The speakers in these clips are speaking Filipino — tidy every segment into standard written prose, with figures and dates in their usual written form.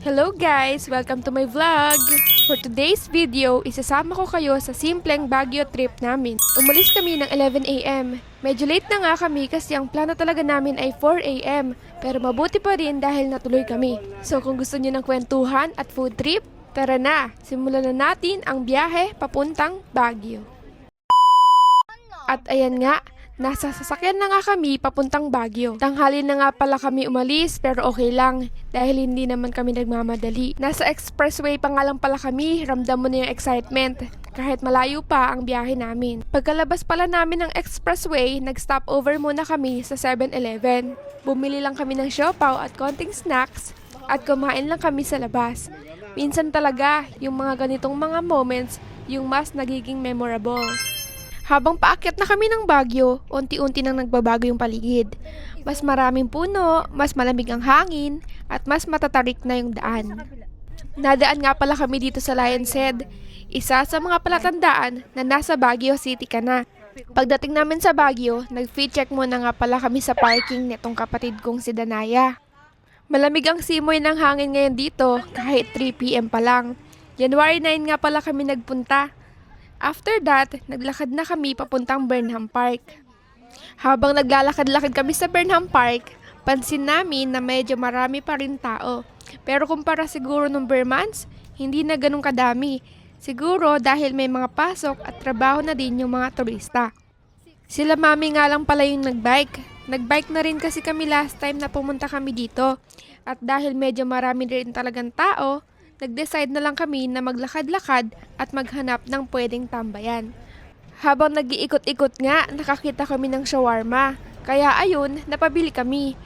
Hello guys! Welcome to my vlog! For today's video, isasama ko kayo sa simpleng Baguio trip namin. Umalis kami ng 11 AM. Medyo late na nga kami kasi ang plano talaga namin ay 4 AM. Pero mabuti pa rin dahil natuloy kami. So kung gusto niyo ng kwentuhan at food trip, tara na! Simulan na natin ang biyahe papuntang Baguio. At ayan nga, nasa sasakyan na nga kami papuntang Baguio. Tanghali na nga pala kami umalis pero okay lang dahil hindi naman kami nagmamadali. Nasa expressway pa nga lang pala kami, ramdam mo na yung excitement kahit malayo pa ang biyahe namin. Pagkalabas pala namin ng expressway, nag-stop over muna kami sa 7-Eleven. Bumili lang kami ng siopaw at konting snacks at kumain lang kami sa labas. Minsan talaga, yung mga ganitong mga moments, yung mas nagiging memorable. Habang paakyat na kami ng Baguio, unti-unti nang nagbabago yung paligid. Mas maraming puno, mas malamig ang hangin, at mas matatarik na yung daan. Nadaan nga pala kami dito sa Lion's Head, isa sa mga palatandaan na nasa Baguio City ka na. Pagdating namin sa Baguio, nag-free check muna nga pala kami sa parking nitong kapatid kong si Danaya. Malamig ang simoy ng hangin ngayon dito kahit 3 PM pa lang. January 9 nga pala kami nagpunta. After that, naglakad na kami papuntang Burnham Park. Habang naglalakad-lakad kami sa Burnham Park, pansin namin na medyo marami pa rin tao. Pero kumpara siguro nung Burmans, hindi na ganun kadami. Siguro dahil may mga pasok at trabaho na din yung mga turista. Sila mami nga lang pala yung nagbike. Nagbike na rin kasi kami last time na pumunta kami dito. At dahil medyo marami rin talagang tao, nag-decide na lang kami na maglakad-lakad at maghanap ng pwedeng tambayan. Habang nag-iikot-ikot nga, nakakita kami ng shawarma. Kaya ayun, napabili kami.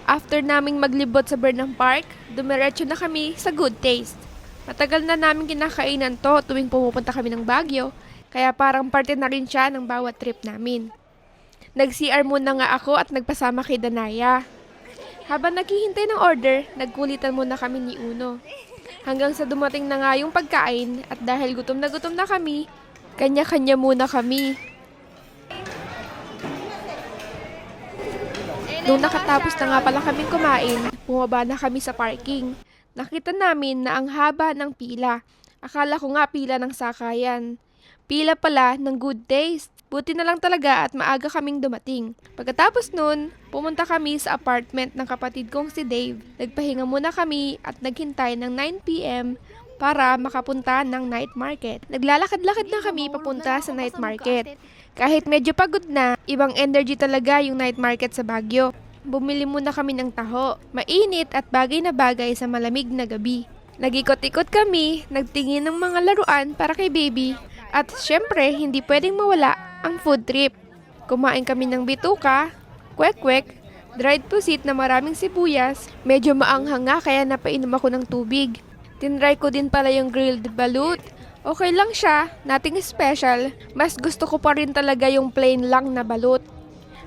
After naming maglibot sa Burnham Park, dumiretso na kami sa Good Taste. Matagal na namin kinakainan to tuwing pumupunta kami ng Baguio, kaya parang parte na rin siya ng bawat trip namin. Nag-CR muna nga ako at nagpasama kay Danaya. Habang naghihintay ng order, nagkulitan muna kami ni Uno. Hanggang sa dumating na nga yung pagkain at dahil gutom na kami, kanya-kanya muna kami. Nung nakatapos na nga pala kaming kumain, bumaba na kami sa parking. Nakita namin na ang haba ng pila. Akala ko nga pila ng sakayan. Pila pala ng Good Taste. Buti na lang talaga at maaga kaming dumating. Pagkatapos nun, pumunta kami sa apartment ng kapatid kong si Dave. Nagpahinga muna kami at naghintay ng 9 PM para makapunta ng night market. Naglalakad-lakad na kami papunta sa night market. Kahit medyo pagod na, ibang energy talaga yung night market sa Baguio. Bumili muna kami ng taho. Mainit at bagay na bagay sa malamig na gabi. Nag-ikot-ikot kami, nagtingin ng mga laruan para kay baby. At syempre, hindi pwedeng mawala ang food trip. Kumain kami ng bituka, kwek-kwek, dried pusit na maraming sibuyas. Medyo maanghang nga kaya napainom ako ng tubig. Tinry ko din pala yung grilled balut. Okay lang siya, nothing special. Mas gusto ko pa rin talaga yung plain lang na balut.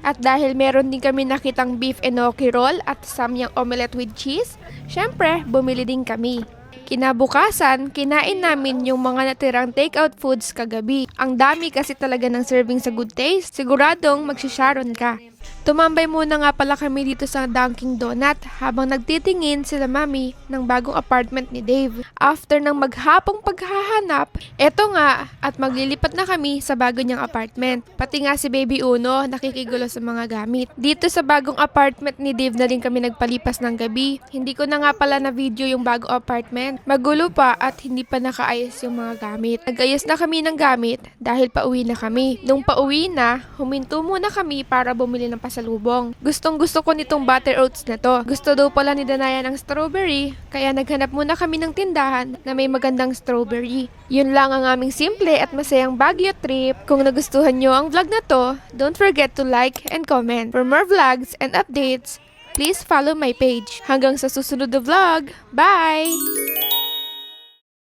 At dahil meron din kami nakitang beef enoki roll at samyang omelette with cheese, syempre, bumili din kami. Kinabukasan, kinain namin yung mga natirang takeout foods kagabi. Ang dami kasi talaga ng serving sa Good Taste. Siguradong magsisharon ka. Tumambay muna nga pala kami dito sa Dunkin' Donut habang nagtitingin sila mami ng bagong apartment ni Dave. After ng maghapong paghahanap, eto nga at maglilipat na kami sa bago niyang apartment. Pati nga si Baby Uno nakikigulo sa mga gamit. Dito sa bagong apartment ni Dave na rin kami nagpalipas ng gabi. Hindi ko na nga pala na video yung bagong apartment. Magulo pa at hindi pa nakaayos yung mga gamit. Nag-ayos na kami ng gamit dahil pauwi na kami. Nung pauwi na, huminto muna kami para bumili ng pasalubong. Gustong gusto ko nitong butter oats na to. Gusto daw pala ni Danaya ng strawberry, kaya naghanap muna kami ng tindahan na may magandang strawberry. Yun lang ang aming simple at masayang Baguio trip. Kung nagustuhan nyo ang vlog na to, don't forget to like and comment. For more vlogs and updates, please follow my page. Hanggang sa susunod na vlog. Bye!